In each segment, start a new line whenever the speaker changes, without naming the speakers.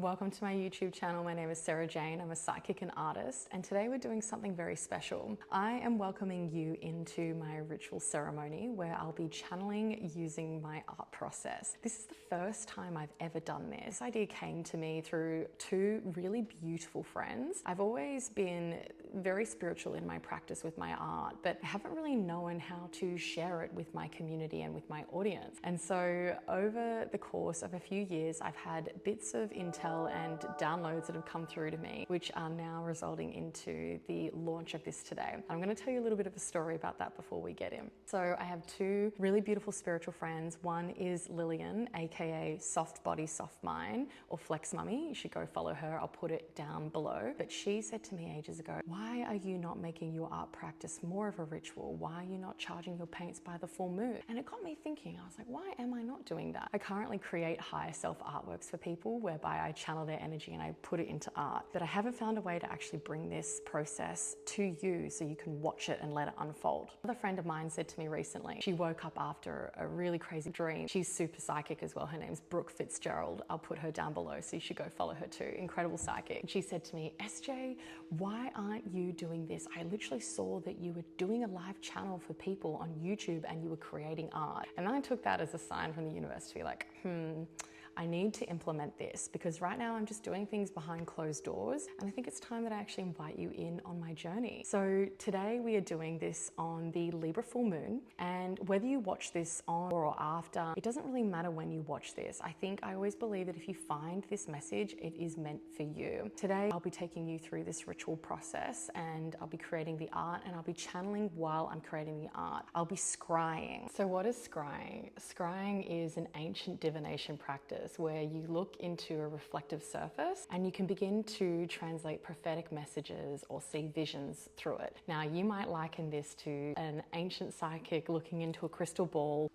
Welcome to my YouTube channel. My name is Sarah-Jayne. I'm a psychic and artist, and today we're doing something very special. I am welcoming you into my ritual ceremony where I'll be channeling using my art process. This is the first time I've ever done this. This idea came to me through two really beautiful friends. I've always been very spiritual in my practice with my art, but I haven't really known how to share it with my community and with my audience. And so over the course of a few years, I've had bits of intel and downloads that have come through to me, which are now resulting into the launch of this today. I'm going to tell you a little bit of a story about that before we get in. So I have two really beautiful spiritual friends. One is Lillian, aka Soft Body, Soft Mind, or Flex Mummy. You should go follow her. I'll put it down below. But she said to me ages ago, why are you not making your art practice more of a ritual? Why are you not charging your paints by the full moon? And it got me thinking. I was like, why am I not doing that? I currently create higher self artworks for people whereby I channel their energy and I put it into art. But I haven't found a way to actually bring this process to you so you can watch it and let it unfold. Another friend of mine said to me recently, she woke up after a really crazy dream. She's super psychic as well. Her name's Brooke Fitzgerald. I'll put her down below so you should go follow her too. Incredible psychic. And she said to me, SJ, why aren't you doing this? I literally saw that you were doing a live channel for people on YouTube and you were creating art. And I took that as a sign from the universe to be like, I need to implement this because right now I'm just doing things behind closed doors, and I think it's time that I actually invite you in on my journey. So today we are doing this on the Libra full moon, and whether you watch this on or after, it doesn't really matter when you watch this. I think I always believe that if you find this message, it is meant for you. Today I'll be taking you through this ritual process, and I'll be creating the art, and I'll be channeling while I'm creating the art. I'll be scrying. So what is scrying? Scrying is an ancient divination practice where you look into a reflective surface and you can begin to translate prophetic messages or see visions through it. Now, you might liken this to an ancient psychic looking into a crystal ball,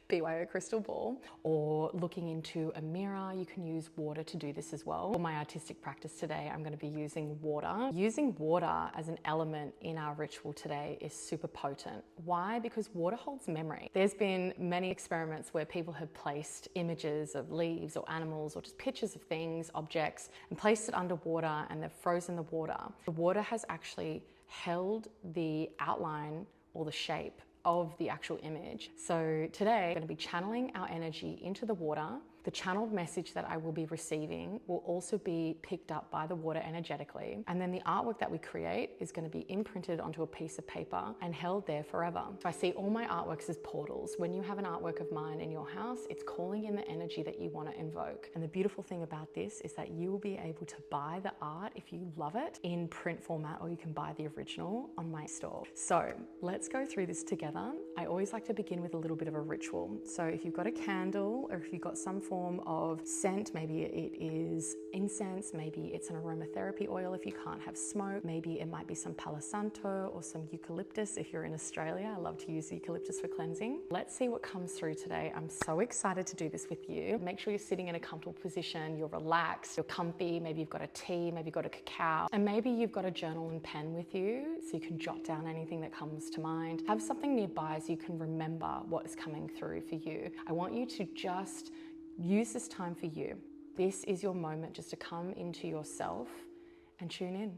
BYO crystal ball, or looking into a mirror. You can use water to do this as well. For my artistic practice today, I'm going to be using water. Using water as an element in our ritual today is super potent. Why? Because water holds memory. There's been many experiments where people have placed images of leaves or animals or just pictures of things, objects, and placed it underwater, and they've frozen the water. The water has actually held the outline or the shape of the actual image. So today I'm going to be channeling our energy into the water. The channeled message that I will be receiving will also be picked up by the water energetically. And then the artwork that we create is going to be imprinted onto a piece of paper and held there forever. So I see all my artworks as portals. When you have an artwork of mine in your house, it's calling in the energy that you want to invoke. And the beautiful thing about this is that you will be able to buy the art if you love it in print format, or you can buy the original on my store. So let's go through this together. I always like to begin with a little bit of a ritual. So if you've got a candle, or if you've got some form of scent, maybe it is incense, maybe it's an aromatherapy oil if you can't have smoke, maybe it might be some Palo Santo or some eucalyptus if you're in Australia. I love to use eucalyptus for cleansing. Let's see what comes through today. I'm so excited to do this with you. Make sure you're sitting in a comfortable position, you're relaxed, you're comfy, maybe you've got a tea, maybe you've got a cacao, and maybe you've got a journal and pen with you so you can jot down anything that comes to mind. Have something nearby so you can remember what is coming through for you. I want you to just use this time for you. This is your moment just to come into yourself and tune in.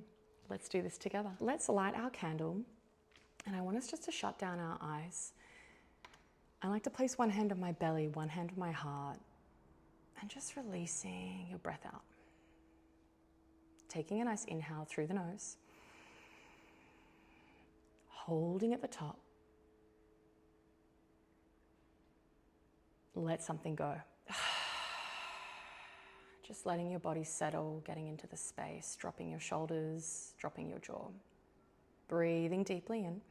Let's do this together. Let's light our candle, and I want us just to shut down our eyes. I like to place one hand on my belly, one hand on my heart, and just releasing your breath out. Taking a nice inhale through the nose, holding at the top. Let something go. Just letting your body settle, getting into the space, dropping your shoulders, dropping your jaw. Breathing deeply in.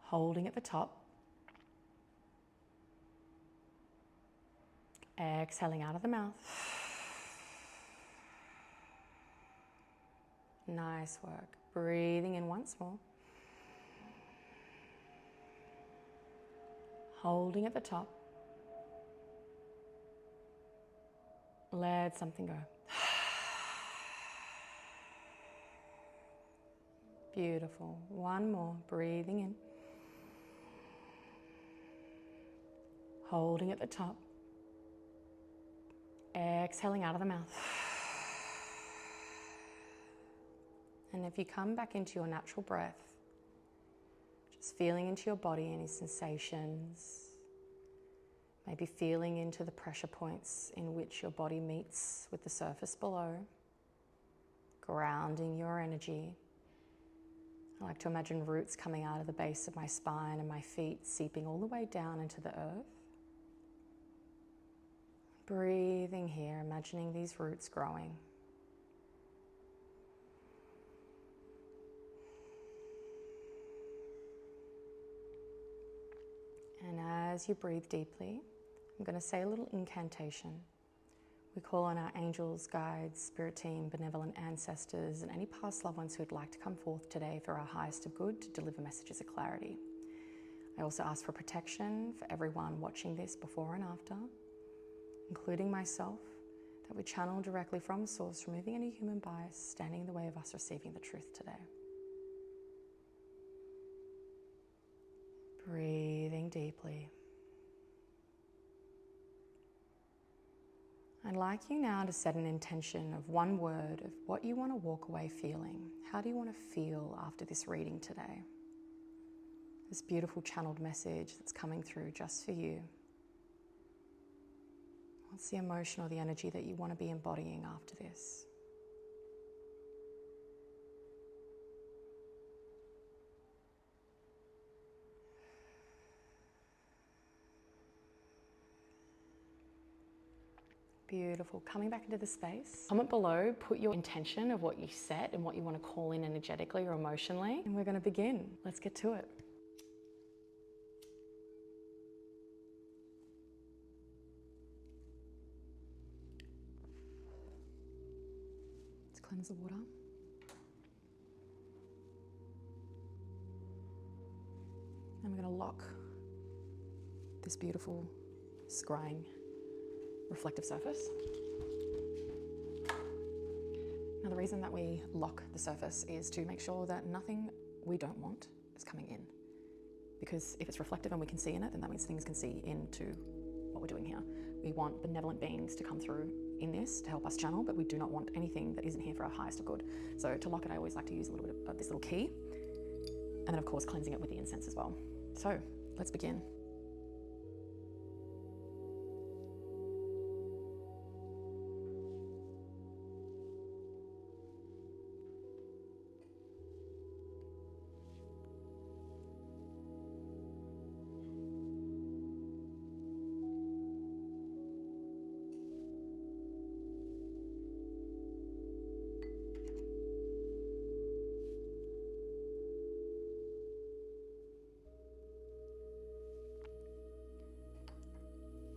Holding at the top. Exhaling out of the mouth. Nice work. Breathing in once more. Holding at the top. Let something go. Beautiful. One more. Breathing in. Holding at the top. exhaling out of the mouth. And if you come back into your natural breath, just feeling into your body any sensations, maybe feeling into the pressure points in which your body meets with the surface below, grounding your energy. I like to imagine roots coming out of the base of my spine and my feet seeping all the way down into the earth. Breathing here, imagining these roots growing. And as you breathe deeply, I'm going to say a little incantation. We call on our angels, guides, spirit team, benevolent ancestors, and any past loved ones who would like to come forth today for our highest of good to deliver messages of clarity. I also ask for protection for everyone watching this before and after, including myself, that we channel directly from Source, removing any human bias standing in the way of us receiving the truth today. Breathing deeply. I'd like you now to set an intention of one word of what you want to walk away feeling. How do you want to feel after this reading today? This beautiful channeled message that's coming through just for you. What's the emotion or the energy that you want to be embodying after this? Beautiful. Coming back into the space. Comment below, put your intention of what you set and what you want to call in energetically or emotionally. And we're going to begin. Let's get to it. Let's cleanse the water. And we're going to lock this beautiful scrying reflective surface. Now the reason that we lock the surface is to make sure that nothing we don't want is coming in. Because if it's reflective and we can see in it, then that means things can see into what we're doing here. We want benevolent beings to come through in this to help us channel, but we do not want anything that isn't here for our highest of good. So to lock it, I always like to use a little bit of this little key. And then of course cleansing it with the incense as well. So let's begin.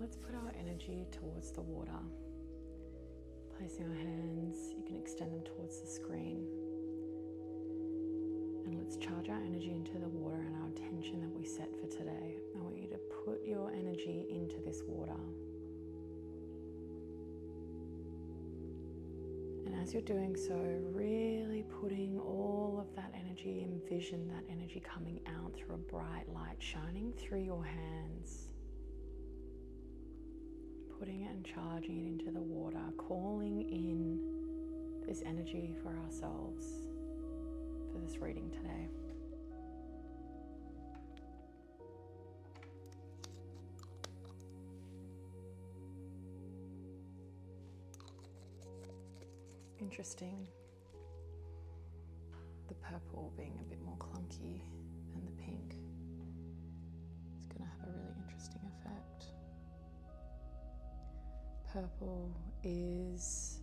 Let's put our energy towards the water. Placing our hands, you can extend them towards the screen. And let's charge our energy into the water and our intention that we set for today. I want you to put your energy into this water. And as you're doing so, really putting all of that energy, envision that energy coming out through a bright light, shining through your hands. Putting it and charging it into the water, calling in this energy for ourselves for this reading today. Interesting. The purple being a bit more clunky and the pink is going to have a really interesting effect. Purple is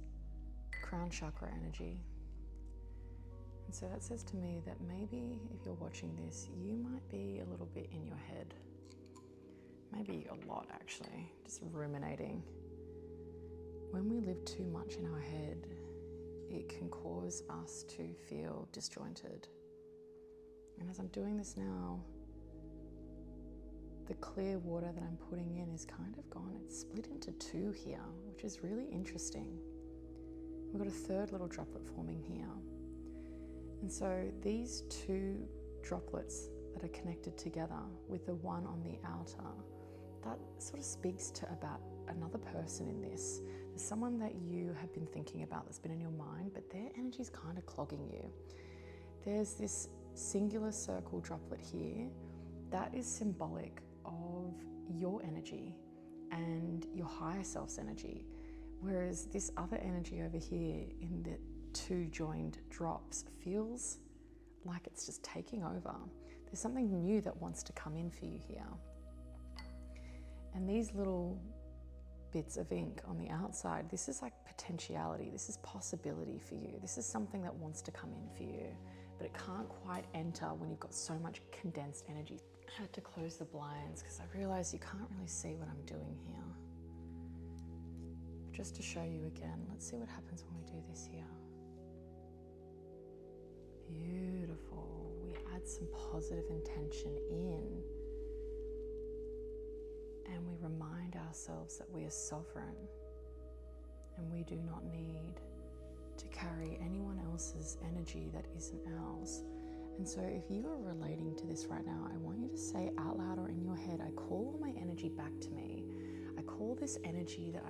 crown chakra energy. And so that says to me that maybe if you're watching this, you might be a little bit in your head. Maybe a lot actually, just ruminating. When we live too much in our head, it can cause us to feel disjointed. And as I'm doing this now, the clear water that I'm putting in is kind of gone, it's split into two here, which is really interesting. We've got a third little droplet forming here. And so these two droplets that are connected together with the one on the outer, that sort of speaks to about another person in this. There's someone that you have been thinking about that's been in your mind, but their energy's kind of clogging you. There's this singular circle droplet here that is symbolic of your energy and your higher self's energy, whereas this other energy over here in the two joined drops feels like it's just taking over. There's something new that wants to come in for you here. And these little bits of ink on the outside, this is like potentiality, this is possibility for you. This is something that wants to come in for you, but it can't quite enter when you've got so much condensed energy. I had to close the blinds because I realized you can't really see what I'm doing here. Just to show you again, let's see what happens when we do this here. Beautiful. We add some positive intention in, and we remind ourselves that we are sovereign and we do not need to carry anyone else's energy that isn't ours. And so if you are relating to this right now, I want you to say out loud or in your head, I call all my energy back to me. I call this energy that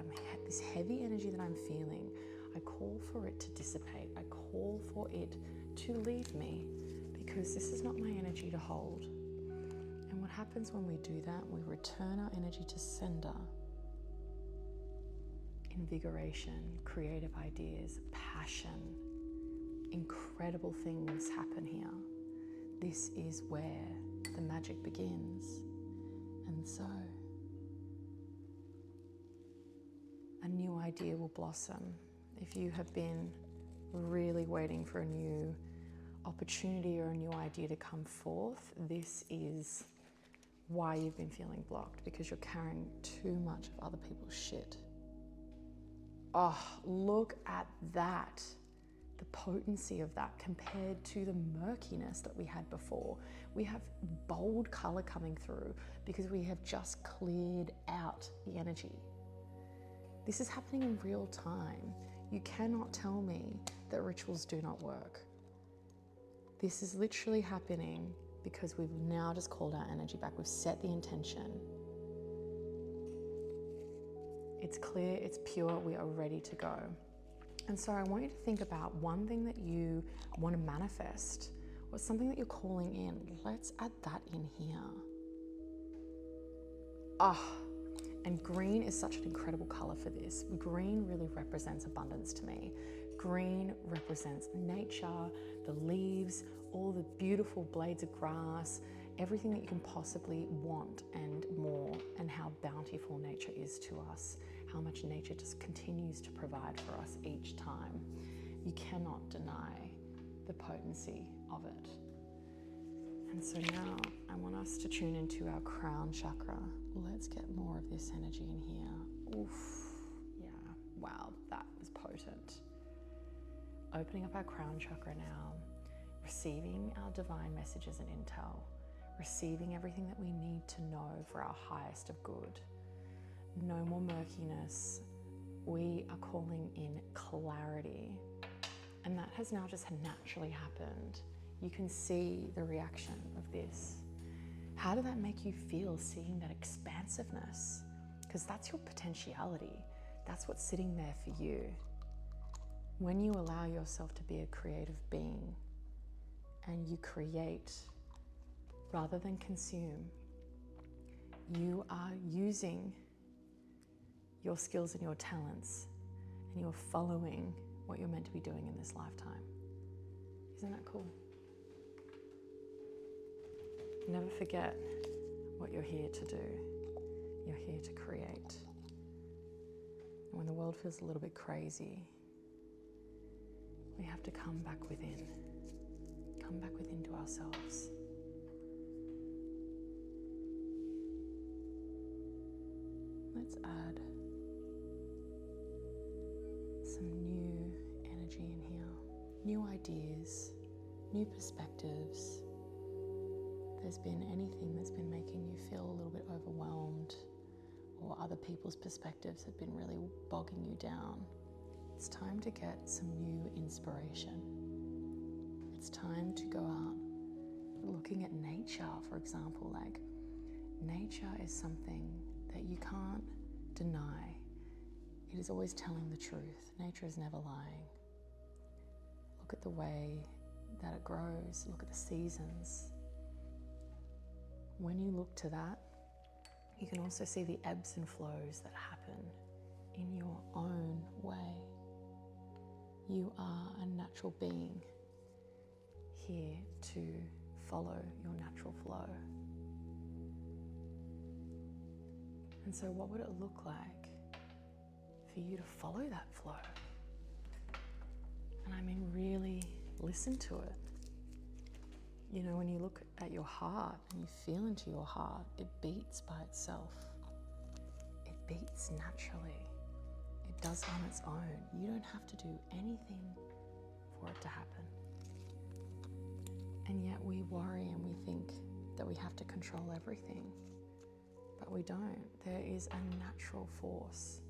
this heavy energy that I'm feeling, I call for it to dissipate. I call for it to leave me, because this is not my energy to hold. And what happens when we do that, we return our energy to sender. Invigoration, creative ideas, passion, incredible things happen here. This is where the magic begins. And so, a new idea will blossom. If you have been really waiting for a new opportunity or a new idea to come forth, this is why you've been feeling blocked, because you're carrying too much of other people's shit. Oh, look at that. The potency of that compared to the murkiness that we had before. We have bold color coming through because we have just cleared out the energy. This is happening in real time. You cannot tell me that rituals do not work. This is literally happening because we've now just called our energy back. We've set the intention. It's clear, it's pure, we are ready to go. And so I want you to think about one thing that you want to manifest, or something that you're calling in. Let's add that in here. And green is such an incredible color for this. Green really represents abundance to me. Green represents nature, the leaves, all the beautiful blades of grass, everything that you can possibly want and more, and how bountiful nature is to us, how much nature just continues to provide for us each time. You cannot deny the potency of it. And so now I want us to tune into our crown chakra. Let's get more of this energy in here. Oof, yeah, wow, that was potent. Opening up our crown chakra now, receiving our divine messages and intel, receiving everything that we need to know for our highest of good. No more murkiness. We are calling in clarity. And that has now just naturally happened. You can see the reaction of this. How did that make you feel, seeing that expansiveness? Because that's your potentiality. That's what's sitting there for you. When you allow yourself to be a creative being and you create rather than consume, you are using your skills and your talents, and you're following what you're meant to be doing in this lifetime. Isn't that cool? Never forget what you're here to do. You're here to create. And when the world feels a little bit crazy, we have to come back within. Come back within to ourselves. Let's add some new energy in here. New ideas, new perspectives. If there's been anything that's been making you feel a little bit overwhelmed, or other people's perspectives have been really bogging you down, it's time to get some new inspiration. It's time to go out looking at nature, for example. Like, nature is something that you can't deny. It is always telling the truth. Nature is never lying. Look at the way that it grows. Look at the seasons. When you look to that, you can also see the ebbs and flows that happen in your own way. You are a natural being here to follow your natural flow. And so what would it look like for you to follow that flow? And I mean, really listen to it. You know, when you look at your heart and you feel into your heart, it beats by itself. It beats naturally. It does on its own. You don't have to do anything for it to happen. And yet we worry and we think that we have to control everything. But we don't. There is a natural force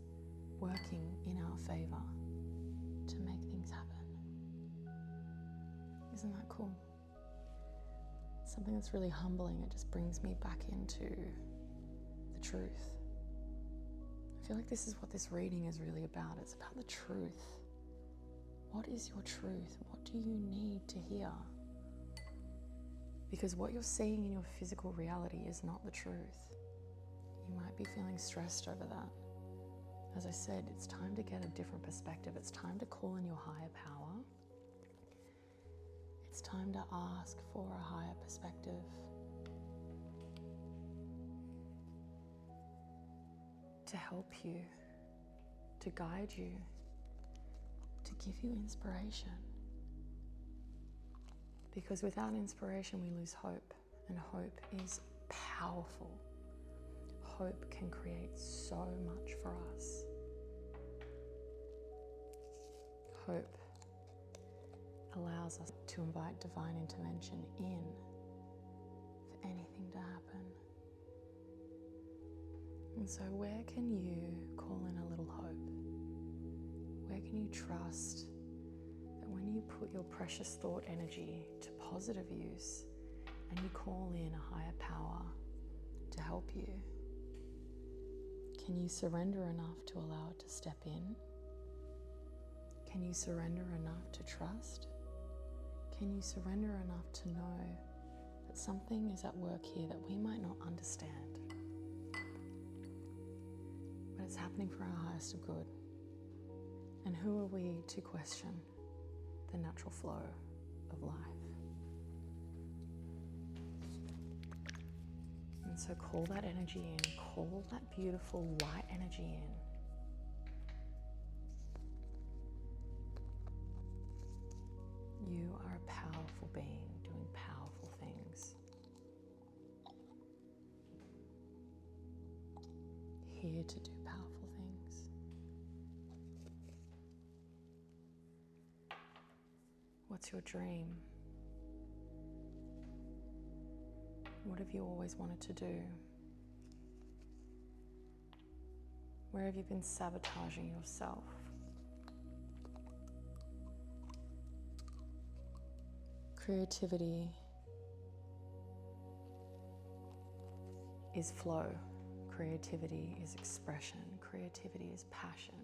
working in our favor to make things happen. Isn't that cool? Something that's really humbling. It just brings me back into the truth. I feel like this is what this reading is really about. It's about the truth. What is your truth? What do you need to hear? Because what you're seeing in your physical reality is not the truth. You might be feeling stressed over that. As I said, it's time to get a different perspective. It's time to call in your higher power. It's time to ask for a higher perspective. To help you, to guide you, to give you inspiration. Because without inspiration, we lose hope, and hope is powerful. Hope can create so much for us. Hope allows us to invite divine intervention in for anything to happen. And so where can you call in a little hope? Where can you trust that when you put your precious thought energy to positive use and you call in a higher power to help you, can you surrender enough to allow it to step in? Can you surrender enough to trust? Can you surrender enough to know that something is at work here that we might not understand, but it's happening for our highest of good? And who are we to question the natural flow of life? And so call that energy in, call that beautiful light energy in. You are a powerful being doing powerful things. Here to do powerful things. What's your dream? What have you always wanted to do? Where have you been sabotaging yourself? Creativity is flow. Creativity is expression. Creativity is passion.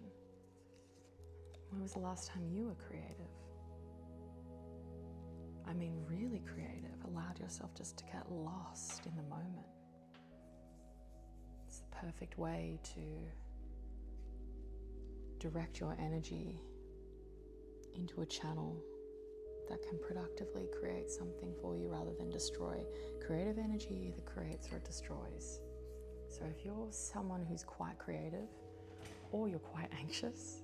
When was the last time you were creative? I mean, really creative. Allowed yourself just to get lost in the moment. It's the perfect way to direct your energy into a channel that can productively create something for you rather than destroy. Creative energy either creates or it destroys. So if you're someone who's quite creative or you're quite anxious,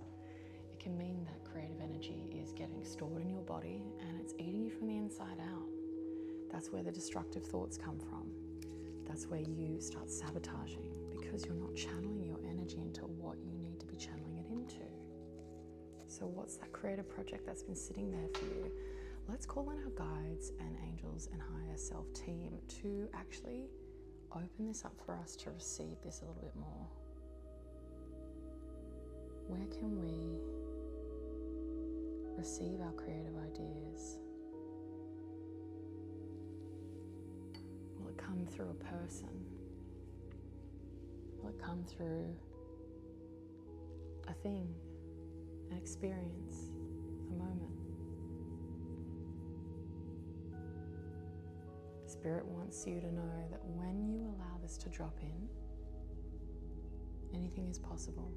it can mean that creative energy is getting stored in your body and it's eating you from the inside out. That's where the destructive thoughts come from. That's where you start sabotaging because you're not channeling your energy into what you need to be channeling it into. So what's that creative project that's been sitting there for you? Let's call in our guides and angels and higher self team to actually open this up for us to receive this a little bit more. Where can we receive our creative ideas? Will it come through a person? Will it come through a thing, an experience, a moment. Spirit wants you to know that when you allow this to drop in, anything is possible.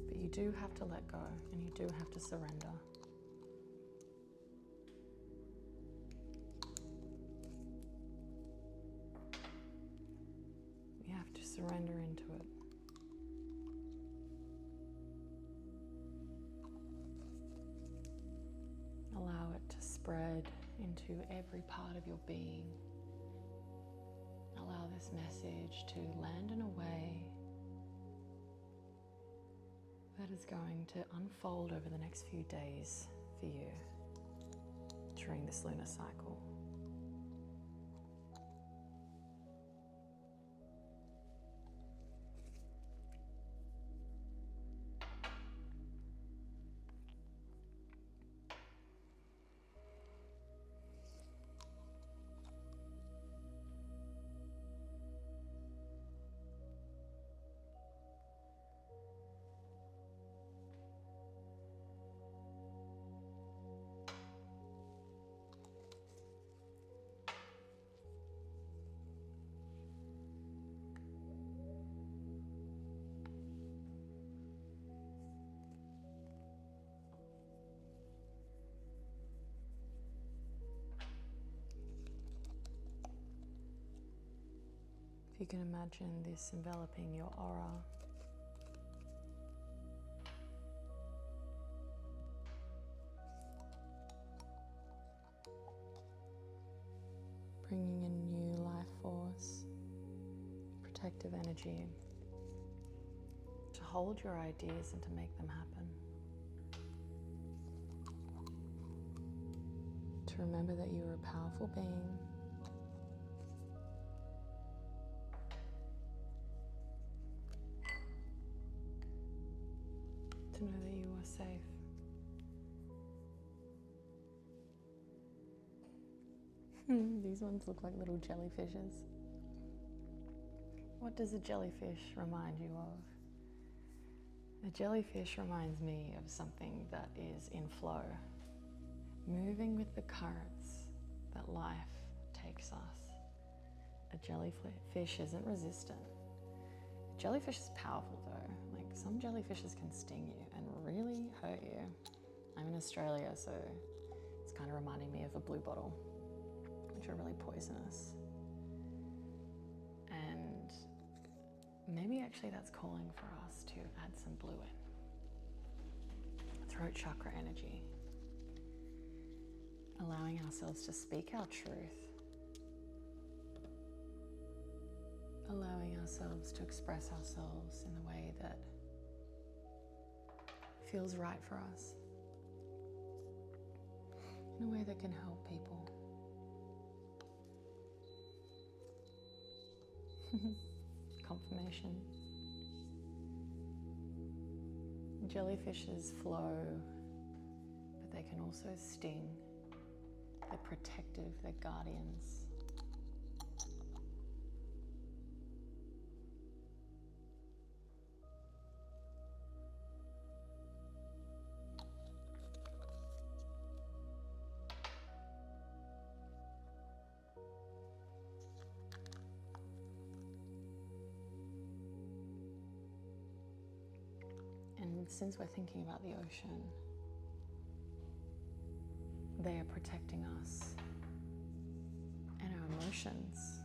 But you do have to let go and you do have to surrender. You have to surrender into it. Allow it to spread into every part of your being. Allow this message to land in a way that is going to unfold over the next few days for you during this lunar cycle. If you can imagine this enveloping your aura, bringing in new life force, protective energy to hold your ideas and to make them happen. To remember that you are a powerful being. To know that you are safe. These ones look like little jellyfishes. What does a jellyfish remind you of? A jellyfish reminds me of something that is in flow, moving with the currents that life takes us. A jellyfish isn't resistant. A jellyfish is powerful though. Like some jellyfishes can sting you and really hurt you. I'm in Australia, so it's kind of reminding me of a blue bottle, which are really poisonous. And maybe actually that's calling for us to add some blue in. Throat chakra energy. Allowing ourselves to speak our truth. Allowing ourselves to express ourselves in the way that feels right for us. In a way that can help people. Confirmation. Jellyfishes flow, but they can also sting. They're protective, they're guardians. And since we're thinking about the ocean, they are protecting us and our emotions.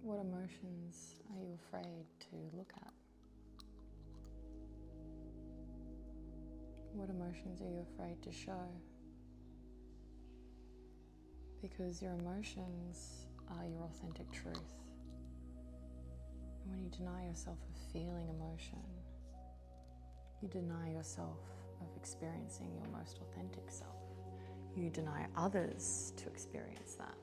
What emotions are you afraid to look at? What emotions are you afraid to show? Because your emotions are your authentic truth. And when you deny yourself of feeling emotion, you deny yourself of experiencing your most authentic self. You deny others to experience that.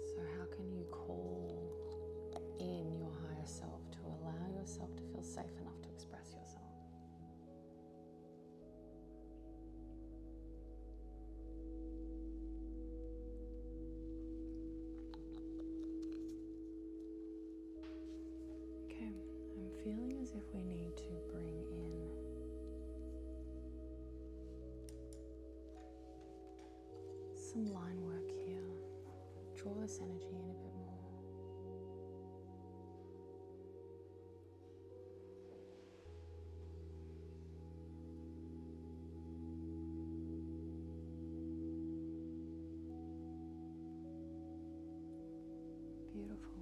So how can you call in your higher self to allow yourself to feel safe enough some line work here. Draw this energy in a bit more. Beautiful.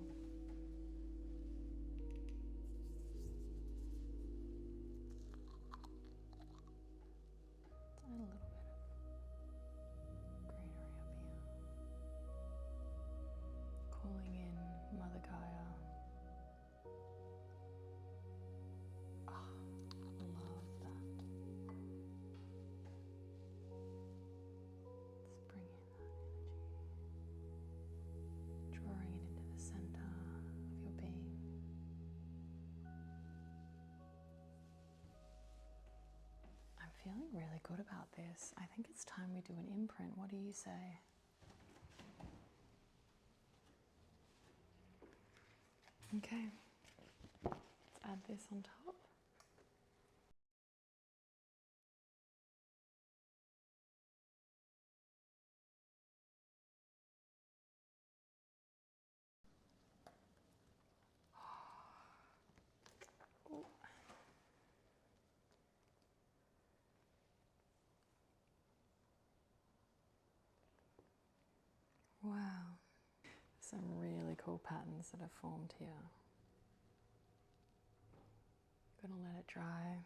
And a little bit of greenery up here. Calling in Mother Gaia. Ah, love that. Let's bring in that energy. Drawing it into the center of your being. I'm feeling really good about this. I think it's time we do an imprint. What do you say? Okay, let's add this on top. Ooh. Wow, some really cool patterns that have formed here. Gonna let it dry.